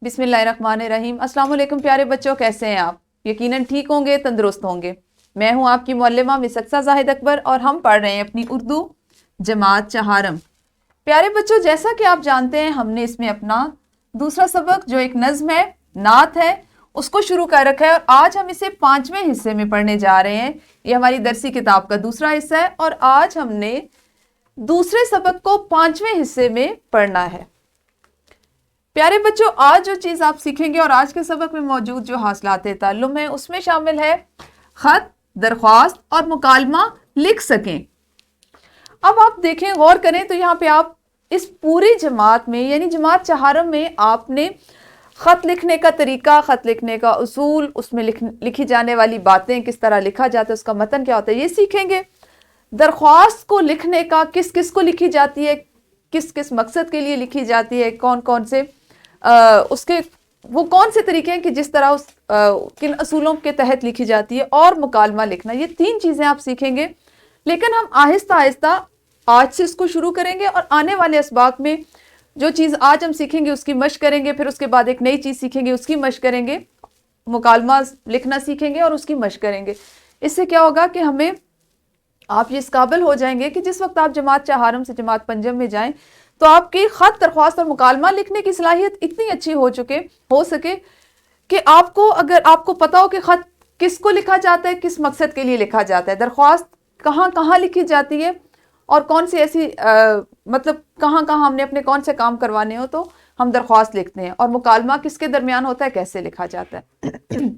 بسم اللہ الرحمن الرحیم۔ السلام علیکم پیارے بچوں، کیسے ہیں آپ؟ یقیناً ٹھیک ہوں گے، تندرست ہوں گے۔ میں ہوں آپ کی معلمہ مس اقصیٰ زاہد اکبر اور ہم پڑھ رہے ہیں اپنی اردو جماعت چہارم۔ پیارے بچوں، جیسا کہ آپ جانتے ہیں ہم نے اس میں اپنا دوسرا سبق جو ایک نظم ہے، نعت ہے، اس کو شروع کر رکھا ہے اور آج ہم اسے 5ویں حصے میں پڑھنے جا رہے ہیں۔ یہ ہماری درسی کتاب کا دوسرا حصہ ہے اور آج ہم نے دوسرے سبق کو 5ویں حصے میں پڑھنا ہے۔ پیارے بچوں، آج جو چیز آپ سیکھیں گے اور آج کے سبق میں موجود جو حاصلات تعلم ہیں اس میں شامل ہے خط، درخواست اور مکالمہ لکھ سکیں۔ اب آپ دیکھیں، غور کریں تو یہاں پہ آپ اس پوری جماعت میں یعنی جماعت چہارم میں آپ نے خط لکھنے کا طریقہ، خط لکھنے کا اصول، اس میں لکھی جانے والی باتیں کس طرح لکھا جاتا ہے، اس کا متن کیا ہوتا ہے، یہ سیکھیں گے۔ درخواست کو لکھنے کا کس کس کو لکھی جاتی ہے، کس کس مقصد کے لیے لکھی جاتی ہے، کون کون سے اس کے وہ کون سے طریقے ہیں کہ جس طرح کن اصولوں کے تحت لکھی جاتی ہے، اور مکالمہ لکھنا، یہ 3 چیزیں آپ سیکھیں گے۔ لیکن ہم آہستہ آہستہ آج سے اس کو شروع کریں گے اور آنے والے اسباق میں جو چیز آج ہم سیکھیں گے اس کی مشق کریں گے، پھر اس کے بعد ایک نئی چیز سیکھیں گے، اس کی مشق کریں گے، مکالمہ لکھنا سیکھیں گے اور اس کی مشق کریں گے۔ اس سے کیا ہوگا کہ ہمیں آپ یہ اس قابل ہو جائیں گے کہ جس وقت آپ جماعت چہارم سے جماعت پنجم میں جائیں تو آپ کی خط، درخواست اور مکالمہ لکھنے کی صلاحیت اتنی اچھی ہو سکے کہ آپ کو، اگر آپ کو پتا ہو کہ خط کس کو لکھا جاتا ہے، کس مقصد کے لیے لکھا جاتا ہے، درخواست کہاں کہاں لکھی جاتی ہے اور کون سی ایسی مطلب کہاں کہاں ہم نے اپنے کون سے کام کروانے ہو تو ہم درخواست لکھتے ہیں، اور مکالمہ کس کے درمیان ہوتا ہے، کیسے لکھا جاتا ہے۔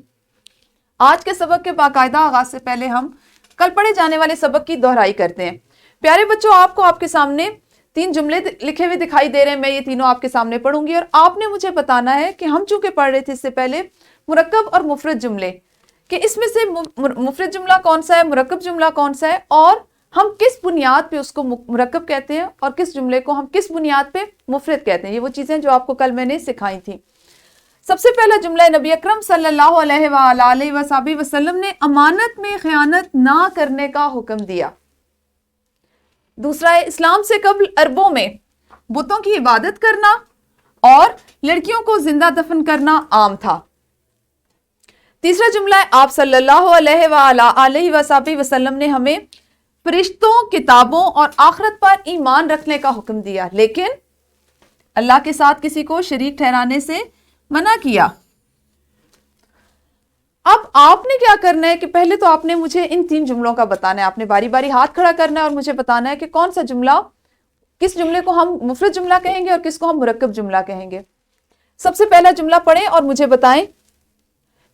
آج کے سبق کے باقاعدہ آغاز سے پہلے ہم کل پڑھے جانے والے سبق کی دہرائی کرتے ہیں۔ پیارے بچوں، آپ کے سامنے 3 جملے لکھے ہوئے دکھائی دے رہے ہیں، میں یہ تینوں آپ کے سامنے پڑھوں گی اور آپ نے مجھے بتانا ہے کہ ہم چونکہ پڑھ رہے تھے اس سے پہلے مرکب اور مفرد جملے، کہ اس میں سے مفرد جملہ کون سا ہے، مرکب جملہ کون سا ہے، اور ہم کس بنیاد پہ اس کو مرکب کہتے ہیں اور کس جملے کو ہم کس بنیاد پہ مفرد کہتے ہیں۔ یہ وہ چیزیں جو آپ کو کل میں نے سکھائی تھیں۔ سب سے پہلا جملہ ہے، نبی اکرم صلی اللہ علیہ وآلہ وصحبہ وسلم نے امانت میں خیانت نہ کرنے کا حکم دیا۔ دوسرا ہے، اسلام سے قبل عربوں میں بتوں کی عبادت کرنا اور لڑکیوں کو زندہ دفن کرنا عام تھا۔ تیسرا جملہ ہے، آپ صلی اللہ علیہ وآلہ وصحبہ وسلم نے ہمیں فرشتوں، کتابوں اور آخرت پر ایمان رکھنے کا حکم دیا، لیکن اللہ کے ساتھ کسی کو شریک ٹھہرانے سے منع کیا۔ اب آپ نے کیا کرنا ہے کہ پہلے تو آپ نے مجھے ان 3 جملوں کا بتانا ہے، آپ نے باری باری ہاتھ کھڑا کرنا ہے اور مجھے بتانا ہے کہ کون سا جملہ، کس جملے کو ہم مفرد جملہ کہیں گے اور کس کو ہم مرکب جملہ کہیں گے۔ سب سے پہلا جملہ پڑھیں اور مجھے بتائیں۔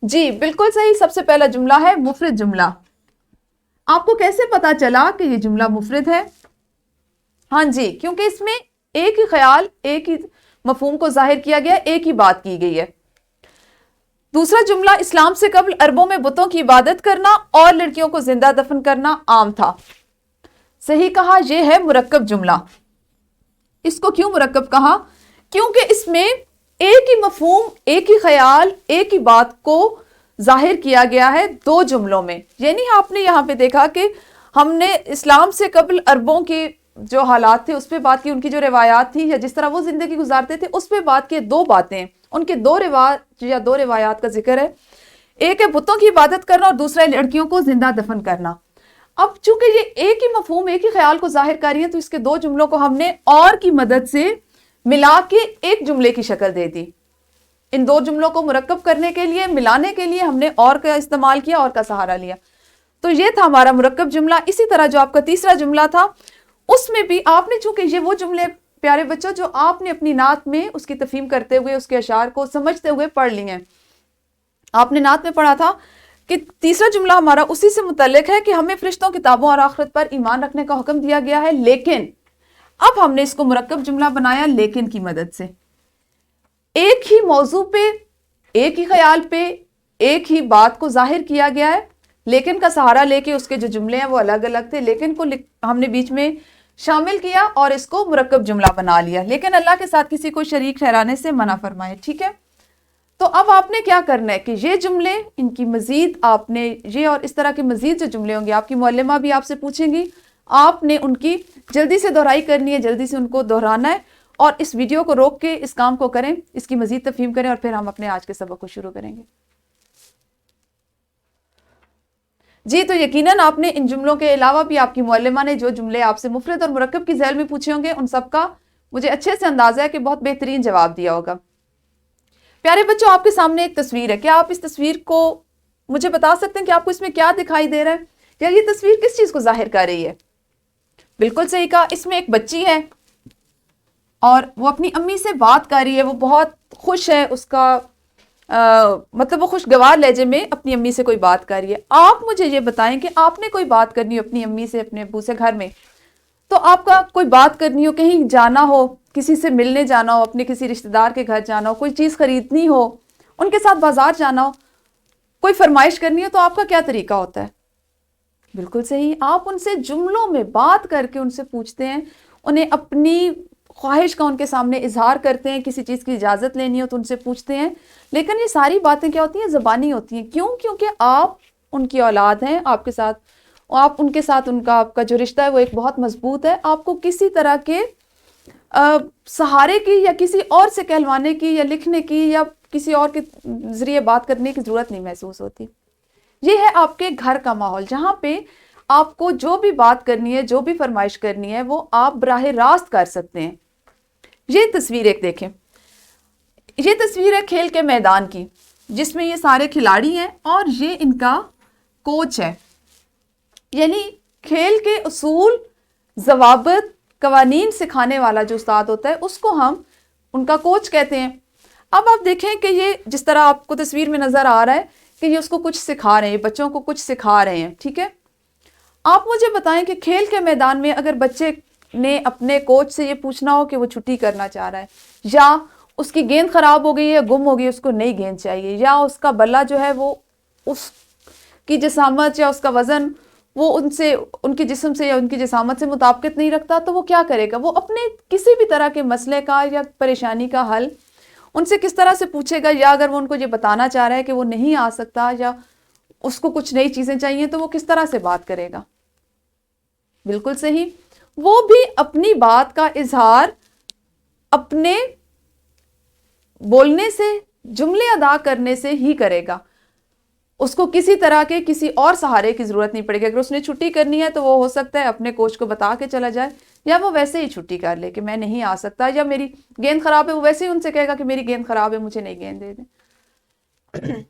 جی بالکل صحیح، سب سے پہلا جملہ ہے مفرد جملہ۔ آپ کو کیسے پتا چلا کہ یہ جملہ مفرد ہے؟ ہاں جی، کیونکہ اس میں ایک ہی خیال، ایک ہی مفہوم کو ظاہر کیا گیا، ایک ہی بات کی گئی ہے۔ دوسرا جملہ، اسلام سے قبل عربوں میں بتوں کی عبادت کرنا اور لڑکیوں کو زندہ دفن کرنا عام تھا۔ صحیح کہا، یہ ہے مرکب جملہ۔ اس کو کیوں مرکب کہا؟ کیونکہ اس میں ایک ہی مفہوم، ایک ہی خیال، ایک ہی بات کو ظاہر کیا گیا ہے 2 جملوں میں۔ یعنی آپ نے یہاں پہ دیکھا کہ ہم نے اسلام سے قبل عربوں کے جو حالات تھے اس پہ بات کی، ان کی جو روایات تھی یا جس طرح وہ زندگی گزارتے تھے اس پہ بات کی، 2 باتیں، ان کے 2 رواج یا 2 روایات کا ذکر ہے۔ ایک ہے بتوں کی عبادت کرنا اور دوسرا ہے لڑکیوں کو زندہ دفن کرنا۔ اب چونکہ یہ ایک ہی مفہوم، ایک ہی خیال کو ظاہر کر رہی ہے تو اس کے 2 جملوں کو ہم نے اور کی مدد سے ملا کے ایک جملے کی شکل دے دی۔ ان 2 جملوں کو مرکب کرنے کے لیے، ملانے کے لیے ہم نے اور کا استعمال کیا، اور کا سہارا لیا۔ تو یہ تھا ہمارا مرکب جملہ۔ اسی طرح جو آپ کا تیسرا جملہ تھا اس میں بھی آپ نے، چونکہ یہ وہ جملے پیارے بچوں جو آپ نے اپنی نعت میں اس کی تفہیم کرتے ہوئے، اس کے اشعار کو سمجھتے ہوئے پڑھ لی ہیں۔ آپ نے نعت میں پڑھا تھا کہ تیسرا جملہ ہمارا اسی سے متعلق ہے کہ ہمیں فرشتوں، کتابوں اور آخرت پر ایمان رکھنے کا حکم دیا گیا ہے، لیکن اب ہم نے اس کو مرکب جملہ بنایا لیکن کی مدد سے۔ ایک ہی موضوع پہ، ایک ہی خیال پہ، ایک ہی بات کو ظاہر کیا گیا ہے، لیکن کا سہارا لے کے اس کے جو جملے ہیں وہ الگ الگ تھے، لیکن کو ہم نے بیچ میں شامل کیا اور اس کو مرکب جملہ بنا لیا، لیکن اللہ کے ساتھ کسی کو شریک ٹھہرانے سے منع فرمائے۔ ٹھیک ہے، تو اب آپ نے کیا کرنا ہے کہ یہ جملے، ان کی مزید آپ نے یہ اور اس طرح کے مزید جو جملے ہوں گے، آپ کی معلمہ بھی آپ سے پوچھیں گی، آپ نے ان کی جلدی سے دہرائی کرنی ہے، جلدی سے ان کو دہرانا ہے اور اس ویڈیو کو روک کے اس کام کو کریں، اس کی مزید تفہیم کریں، اور پھر ہم اپنے آج کے سبق کو شروع کریں گے۔ جی تو یقیناً آپ نے ان جملوں کے علاوہ بھی آپ کی معلمہ نے جو جملے آپ سے مفرد اور مرکب کی ذیل میں پوچھے ہوں گے، ان سب کا مجھے اچھے سے اندازہ ہے کہ بہت بہترین جواب دیا ہوگا۔ پیارے بچوں، آپ کے سامنے ایک تصویر ہے، کیا آپ اس تصویر کو مجھے بتا سکتے ہیں کہ آپ کو اس میں کیا دکھائی دے رہا ہے، یا یہ تصویر کس چیز کو ظاہر کر رہی ہے؟ بالکل صحیح کہا، اس میں ایک بچی ہے اور وہ اپنی امی سے بات کر رہی ہے، وہ بہت خوش ہے، اس کا مطلب وہ خوشگوار لہجے میں اپنی امی سے کوئی بات کر رہی ہے۔ آپ مجھے یہ بتائیں کہ آپ نے کوئی بات کرنی ہو اپنی امی سے، اپنے ابو سے گھر میں، تو آپ کا کوئی بات کرنی ہو، کہیں جانا ہو، کسی سے ملنے جانا ہو، اپنے کسی رشتہ دار کے گھر جانا ہو، کوئی چیز خریدنی ہو، ان کے ساتھ بازار جانا ہو، کوئی فرمائش کرنی ہو، تو آپ کا کیا طریقہ ہوتا ہے؟ بالکل صحیح، آپ ان سے جملوں میں بات کر کے ان سے پوچھتے ہیں، انہیں اپنی خواہش کا ان کے سامنے اظہار کرتے ہیں، کسی چیز کی اجازت لینی ہو تو ان سے پوچھتے ہیں، لیکن یہ ساری باتیں کیا ہوتی ہیں؟ زبانی ہوتی ہیں۔ کیوں؟ کیونکہ آپ ان کی اولاد ہیں، آپ کے ساتھ ان کے ساتھ آپ کا جو رشتہ ہے وہ ایک بہت مضبوط ہے، آپ کو کسی طرح کے سہارے کی یا کسی اور سے کہلوانے کی یا لکھنے کی یا کسی اور کے ذریعے بات کرنے کی ضرورت نہیں محسوس ہوتی۔ یہ ہے آپ کے گھر کا ماحول، جہاں پہ آپ کو جو بھی بات کرنی ہے، جو بھی فرمائش کرنی ہے، وہ آپ براہ راست کر سکتے ہیں۔ یہ تصویر ایک دیکھیں، یہ تصویر ہے کھیل کے میدان کی، جس میں یہ سارے کھلاڑی ہیں اور یہ ان کا کوچ ہے، یعنی کھیل کے اصول، ضوابط، قوانین سکھانے والا جو استاد ہوتا ہے اس کو ہم ان کا کوچ کہتے ہیں۔ اب آپ دیکھیں کہ یہ جس طرح آپ کو تصویر میں نظر آ رہا ہے کہ یہ اس کو کچھ سکھا رہے ہیں، بچوں کو کچھ سکھا رہے ہیں، ٹھیک ہے؟ آپ مجھے بتائیں کہ کھیل کے میدان میں اگر بچے نے اپنے کوچ سے یہ پوچھنا ہو کہ وہ چھٹی کرنا چاہ رہا ہے، یا اس کی گیند خراب ہو گئی ہے، گم ہو گئی، اس کو نئی گیند چاہیے، یا اس کا بلہ جو ہے وہ اس کی جسامت یا اس کا وزن وہ ان کے جسم سے یا ان کی جسامت سے مطابقت نہیں رکھتا، تو وہ کیا کرے گا؟ وہ اپنے کسی بھی طرح کے مسئلے کا یا پریشانی کا حل ان سے کس طرح سے پوچھے گا، یا اگر وہ ان کو یہ بتانا چاہ رہا ہے کہ وہ نہیں آ سکتا یا اس کو کچھ نئی چیزیں چاہیے، تو وہ کس طرح سے بات کرے گا؟ بالکل صحیح، وہ بھی اپنی بات کا اظہار اپنے بولنے سے، جملے ادا کرنے سے ہی کرے گا، اس کو کسی طرح کے کسی اور سہارے کی ضرورت نہیں پڑے گی۔ اگر اس نے چھٹی کرنی ہے تو وہ ہو سکتا ہے اپنے کوچ کو بتا کے چلا جائے، یا وہ ویسے ہی چھٹی کر لے کہ میں نہیں آ سکتا، یا میری گیند خراب ہے، وہ ویسے ہی ان سے کہے گا کہ میری گیند خراب ہے، مجھے نئی گیند دے دیں۔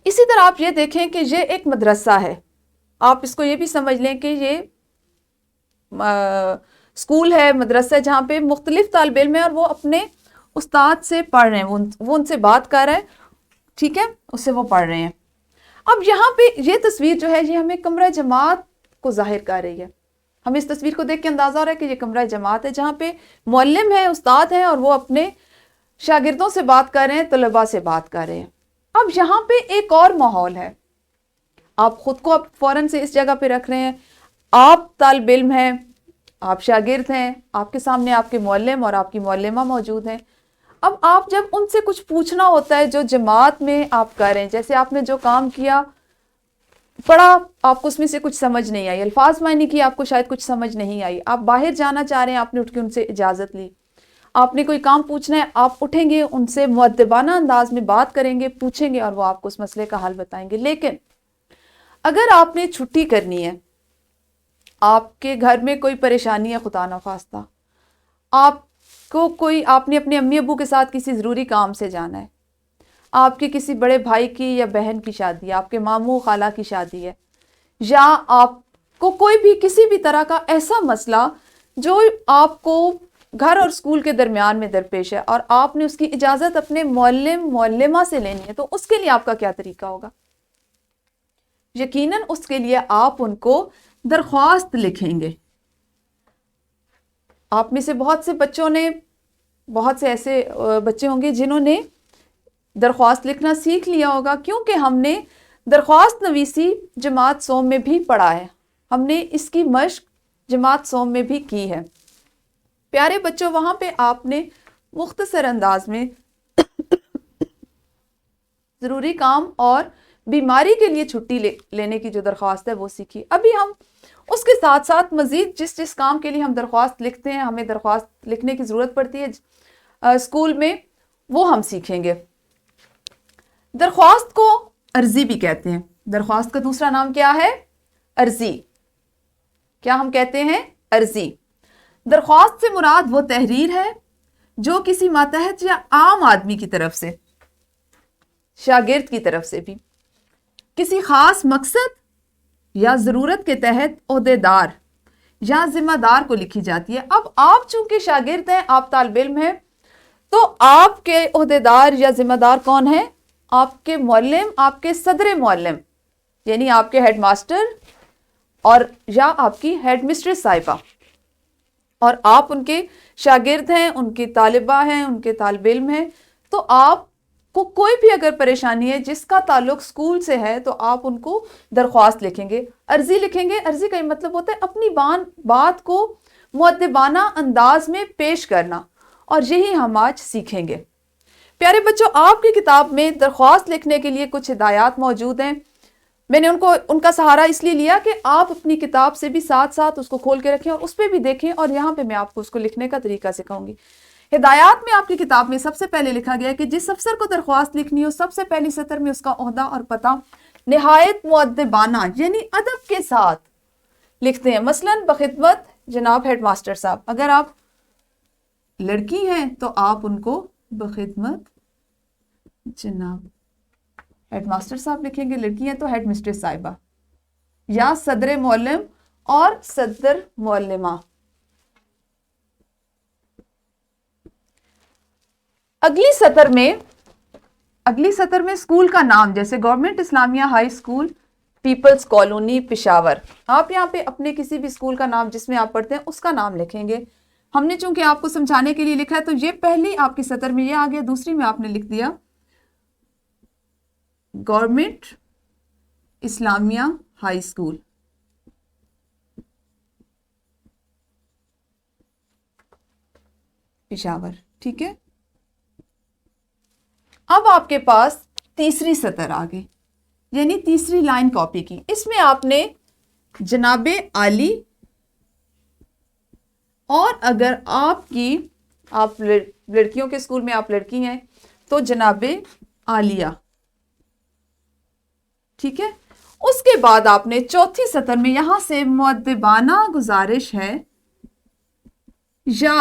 اسی طرح آپ یہ دیکھیں کہ یہ ایک مدرسہ ہے، آپ اس کو یہ بھی سمجھ لیں کہ یہ اسکول ہے، مدرسہ ہے، جہاں پہ مختلف طالب علم ہیں اور وہ اپنے استاد سے پڑھ رہے ہیں، وہ ان سے بات کر رہے ہیں، ٹھیک ہے، اس سے وہ پڑھ رہے ہیں۔ اب یہاں پہ یہ تصویر جو ہے یہ ہمیں کمرہ جماعت کو ظاہر کر رہی ہے۔ ہمیں اس تصویر کو دیکھ کے اندازہ ہو رہا ہے کہ یہ کمرہ جماعت ہے، جہاں پہ معلم ہے، استاد ہیں، اور وہ اپنے شاگردوں سے بات کر رہے ہیں، طلباء سے بات کر رہے ہیں۔ اب یہاں پہ ایک اور ماحول ہے، آپ خود کو اب فوراً سے اس جگہ پہ رکھ رہے ہیں، آپ طالب علم ہیں، آپ شاگرد ہیں، آپ کے سامنے آپ کے معلم اور آپ کی معلمہ موجود ہیں۔ اب آپ جب ان سے کچھ پوچھنا ہوتا ہے جو جماعت میں آپ کر رہے ہیں، جیسے آپ نے جو کام کیا، پڑھا، آپ کو اس میں سے کچھ سمجھ نہیں آئی، الفاظ معنی کی آپ کو شاید کچھ سمجھ نہیں آئی، آپ باہر جانا چاہ رہے ہیں، آپ نے اٹھ کے ان سے اجازت لی، آپ نے کوئی کام پوچھنا ہے، آپ اٹھیں گے، ان سے مؤدبانہ انداز میں بات کریں گے، پوچھیں گے، اور وہ آپ کو اس مسئلے کا حل بتائیں گے۔ لیکن اگر آپ نے چھٹی کرنی ہے، آپ کے گھر میں کوئی پریشانی ہے خدا نخواستہ، آپ نے اپنے امی ابو کے ساتھ کسی ضروری کام سے جانا ہے، آپ کے کسی بڑے بھائی کی یا بہن کی شادی ہے، آپ کے ماموں خالہ کی شادی ہے، یا آپ کو کوئی بھی کسی بھی طرح کا ایسا مسئلہ جو آپ کو گھر اور اسکول کے درمیان میں درپیش ہے، اور آپ نے اس کی اجازت اپنے معلم معلمہ سے لینی ہے، تو اس کے لیے آپ کا کیا طریقہ ہوگا؟ یقیناً اس کے لیے آپ ان کو درخواست لکھیں گے۔ آپ میں سے بہت سے ایسے بچے ہوں گے جنہوں نے درخواست لکھنا سیکھ لیا ہوگا، کیونکہ ہم نے درخواست نویسی جماعت سوم میں بھی پڑھا ہے، ہم نے اس کی مشق جماعت سوم میں بھی کی ہے۔ پیارے بچوں، وہاں پہ آپ نے مختصر انداز میں ضروری کام اور بیماری کے لیے چھٹی لینے کی جو درخواست ہے وہ سیکھی۔ ابھی ہم اس کے ساتھ ساتھ مزید جس جس کام کے لیے ہم درخواست لکھتے ہیں، ہمیں درخواست لکھنے کی ضرورت پڑتی ہے اسکول میں، وہ ہم سیکھیں گے۔ درخواست کو عرضی بھی کہتے ہیں۔ درخواست کا دوسرا نام کیا ہے؟ عرضی۔ کیا ہم کہتے ہیں؟ عرضی۔ درخواست سے مراد وہ تحریر ہے جو کسی ماتحت یا عام آدمی کی طرف سے، شاگرد کی طرف سے بھی، کسی خاص مقصد یا ضرورت کے تحت عہدیدار یا ذمہ دار کو لکھی جاتی ہے۔ اب آپ چونکہ شاگرد ہیں، آپ طالب علم ہیں، تو آپ کے عہدیدار یا ذمہ دار کون ہیں؟ آپ کے معلم، آپ کے صدر معلم، یعنی آپ کے ہیڈ ماسٹر اور یا آپ کی ہیڈ مسٹریس صاحبہ، اور آپ ان کے شاگرد ہیں، ان کی طالبہ ہیں، ان کے طالب علم ہیں۔ تو آپ کو کوئی بھی اگر پریشانی ہے جس کا تعلق اسکول سے ہے تو آپ ان کو درخواست لکھیں گے، عرضی لکھیں گے۔ عرضی کا مطلب ہوتا ہے اپنی بات کو مؤدبانہ انداز میں پیش کرنا، اور یہی ہم آج سیکھیں گے۔ پیارے بچوں، آپ کی کتاب میں درخواست لکھنے کے لیے کچھ ہدایات موجود ہیں۔ میں نے ان کا سہارا اس لیے لیا کہ آپ اپنی کتاب سے بھی ساتھ ساتھ اس کو کھول کے رکھیں اور اس پہ بھی دیکھیں، اور یہاں پہ میں آپ کو اس کو لکھنے کا طریقہ سکھاؤں گی۔ ہدایات میں آپ کی کتاب میں سب سے پہلے لکھا گیا کہ جس افسر کو درخواست لکھنی ہو، سب سے پہلی سطر میں اس کا عہدہ اور پتہ نہایت مؤدبانہ یعنی ادب کے ساتھ لکھتے ہیں۔ مثلاً بخدمت جناب ہیڈ ماسٹر صاحب۔ اگر آپ لڑکی ہیں تو آپ ان کو بخدمت جناب ہیڈ ماسٹر صاحب لکھیں گے، لڑکی ہیں تو ہیڈ مسٹریس صاحبہ، یا صدر معلم اور صدر معلمہ۔ اگلی سطر میں اسکول کا نام، جیسے government Islamia high school peoples colony Peshawar. آپ یہاں پہ اپنے کسی بھی اسکول کا نام جس میں آپ پڑھتے ہیں اس کا نام لکھیں گے۔ ہم نے چونکہ آپ کو سمجھانے کے لیے لکھا ہے تو یہ پہلی آپ کی سطر میں یہ آ گیا، دوسری میں آپ نے لکھ دیا government Islamia high school Peshawar, ٹھیک ہے۔ اب آپ کے پاس تیسری سطر آ گئی، یعنی تیسری لائن کاپی کی۔ اس میں آپ نے جناب عالی، اور اگر آپ لڑکیوں کے اسکول میں آپ لڑکی ہیں تو جناب عالیہ، ٹھیک ہے۔ اس کے بعد آپ نے چوتھی سطر میں یہاں سے مؤدبانہ گزارش ہے یا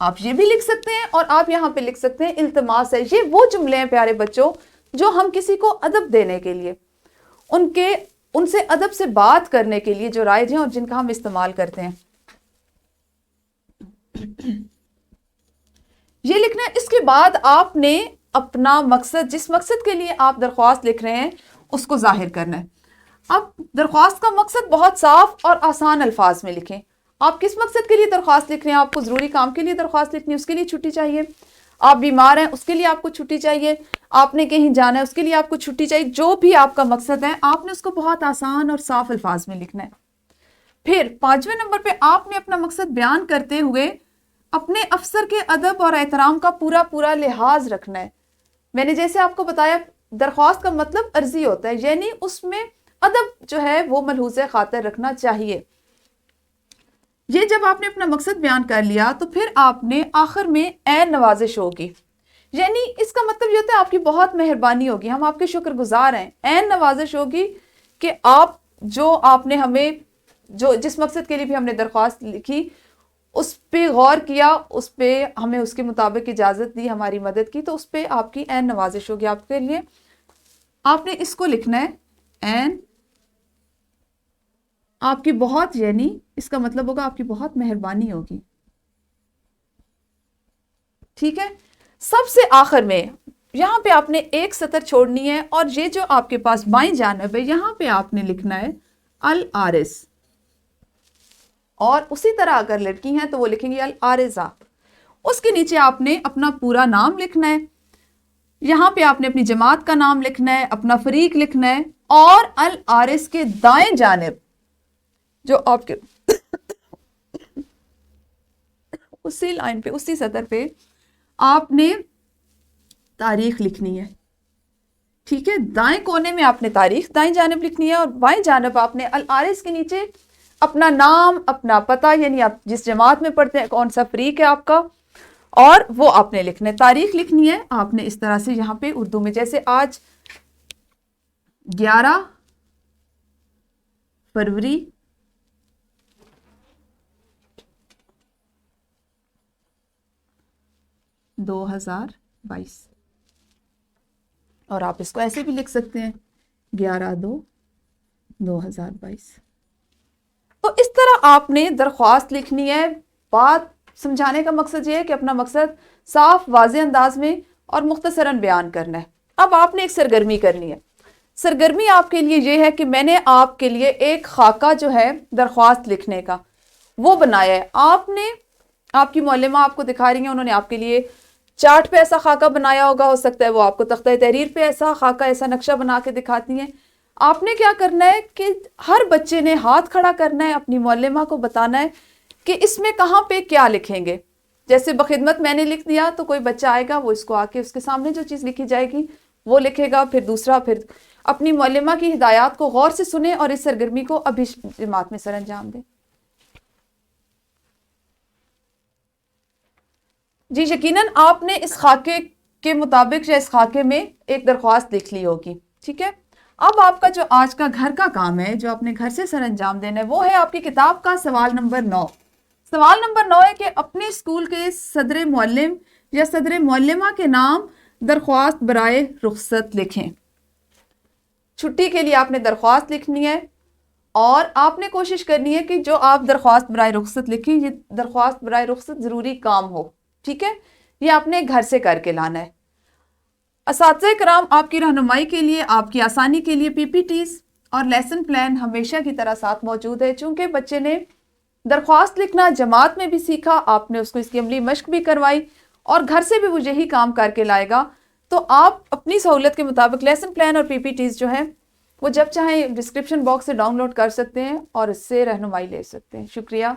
آپ یہ بھی لکھ سکتے ہیں، اور آپ یہاں پہ لکھ سکتے ہیں التماس ہے۔ یہ وہ جملے ہیں پیارے بچوں جو ہم کسی کو ادب دینے کے لیے، ان سے ادب سے بات کرنے کے لیے جو رائج ہیں اور جن کا ہم استعمال کرتے ہیں، یہ لکھنا ہے۔ اس کے بعد آپ نے اپنا مقصد، جس مقصد کے لیے آپ درخواست لکھ رہے ہیں، اس کو ظاہر کرنا ہے۔ اب درخواست کا مقصد بہت صاف اور آسان الفاظ میں لکھیں۔ آپ کس مقصد کے لیے درخواست لکھ رہے ہیں؟ آپ کو ضروری کام کے لیے درخواست لکھنی ہے، اس کے لیے چھٹی چاہیے۔ آپ بیمار ہیں، اس کے لیے آپ کو چھٹی چاہیے۔ آپ نے کہیں جانا ہے، اس کے لیے آپ کو چھٹی چاہیے۔ جو بھی آپ کا مقصد ہے، آپ نے اس کو بہت آسان اور صاف الفاظ میں لکھنا ہے۔ پھر 5ویں نمبر پہ آپ نے اپنا مقصد بیان کرتے ہوئے اپنے افسر کے ادب اور احترام کا پورا لحاظ رکھنا ہے۔ میں نے جیسے آپ کو بتایا، درخواست کا مطلب عرضی ہوتا ہے، یعنی اس میں ادب جو ہے وہ ملحوظ خاطر رکھنا چاہیے۔ یہ جب آپ نے اپنا مقصد بیان کر لیا تو پھر آپ نے آخر میں عین نوازش ہوگی، یعنی اس کا مطلب یہ ہوتا ہے آپ کی بہت مہربانی ہوگی، ہم آپ کے شکر گزار ہیں۔ عین نوازش ہوگی کہ آپ نے ہمیں جس مقصد کے لیے بھی ہم نے درخواست لکھی اس پہ غور کیا، اس پہ ہمیں اس کے مطابق اجازت دی، ہماری مدد کی، تو اس پہ آپ کی عین نوازش ہوگی آپ کے لیے۔ آپ نے اس کو لکھنا ہے عین آپ کی بہت، یعنی اس کا مطلب ہوگا آپ کی بہت مہربانی ہوگی، ٹھیک ہے۔ سب سے آخر میں یہاں پہ آپ نے ایک سطر چھوڑنی ہے، اور یہ جو آپ کے پاس بائیں جانب ہے یہاں پہ آپ نے لکھنا ہے العارض، اور اسی طرح اگر لڑکی ہیں تو وہ لکھیں گی العارضہ۔ اس کے نیچے آپ نے اپنا پورا نام لکھنا ہے، یہاں پہ آپ نے اپنی جماعت کا نام لکھنا ہے، اپنا فریق لکھنا ہے، اور العارض کے دائیں جانب جو آپ کے اسی لائن پہ، اسی سطر پہ آپ نے تاریخ لکھنی ہے، ٹھیک ہے، دائیں کونے میں آپ نے تاریخ دائیں جانب لکھنی ہے اور بائیں جانب آپ نے العارض کے نیچے اپنا نام، اپنا پتہ، یعنی آپ جس جماعت میں پڑھتے ہیں، کون سا فریق ہے آپ کا، اور وہ آپ نے لکھنا ہے. تاریخ لکھنی ہے آپ نے اس طرح سے یہاں پہ اردو میں، جیسے آج 11 فروری 2022، اور آپ اس کو ایسے بھی لکھ سکتے ہیں 11/2/2022. تو اس طرح آپ نے درخواست لکھنی ہے. بات سمجھانے کا مقصد یہ ہے کہ اپنا مقصد صاف واضح انداز میں اور مختصراً بیان کرنا ہے. اب آپ نے ایک سرگرمی کرنی ہے. سرگرمی آپ کے لیے یہ ہے کہ میں نے آپ کے لیے ایک خاکہ جو ہے درخواست لکھنے کا وہ بنایا ہے. آپ نے، آپ کی معلمہ آپ کو دکھا رہی ہیں، انہوں نے آپ کے لیے چارٹ پہ ایسا خاکہ بنایا ہوگا، ہو سکتا ہے وہ آپ کو تختہ تحریر پہ ایسا خاکہ، ایسا نقشہ بنا کے دکھاتی ہیں. آپ نے کیا کرنا ہے کہ ہر بچے نے ہاتھ کھڑا کرنا ہے، اپنی معلمہ کو بتانا ہے کہ اس میں کہاں پہ کیا لکھیں گے. جیسے بخدمت میں نے لکھ دیا تو کوئی بچہ آئے گا، وہ اس کو آ کے اس کے سامنے جو چیز لکھی جائے گی وہ لکھے گا، پھر دوسرا. پھر اپنی معلمہ کی ہدایات کو غور سے سنیں اور اس سرگرمی کو ابھی جماعت میں سر انجام دیں. جی یقیناً آپ نے اس خاکے کے مطابق یا اس خاکے میں ایک درخواست لکھ لی ہوگی. ٹھیک ہے، اب آپ کا جو آج کا گھر کا کام ہے، جو اپنے گھر سے سر انجام دینا ہے، وہ ہے آپ کی کتاب کا سوال نمبر 9. سوال نمبر 9 ہے کہ اپنے اسکول کے صدر معلم یا صدر معلمہ کے نام درخواست برائے رخصت لکھیں. چھٹی کے لیے آپ نے درخواست لکھنی ہے اور آپ نے کوشش کرنی ہے کہ جو آپ درخواست برائے رخصت لکھیں، یہ درخواست برائے رخصت ضروری کام ہو. ٹھیک ہے، یہ آپ نے گھر سے کر کے لانا ہے. اساتذہ کرام آپ کی رہنمائی کے لیے، آپ کی آسانی کے لیے پی پی ٹیز اور لیسن پلان ہمیشہ کی طرح ساتھ موجود ہے. چونکہ بچے نے درخواست لکھنا جماعت میں بھی سیکھا، آپ نے اس کو اس کی عملی مشق بھی کروائی اور گھر سے بھی وہ یہی کام کر کے لائے گا، تو آپ اپنی سہولت کے مطابق لیسن پلان اور پی پی ٹیز جو ہے وہ جب چاہیں ڈسکرپشن باکس سے ڈاؤن لوڈ کر سکتے ہیں اور اس سے رہنمائی لے سکتے ہیں. شکریہ.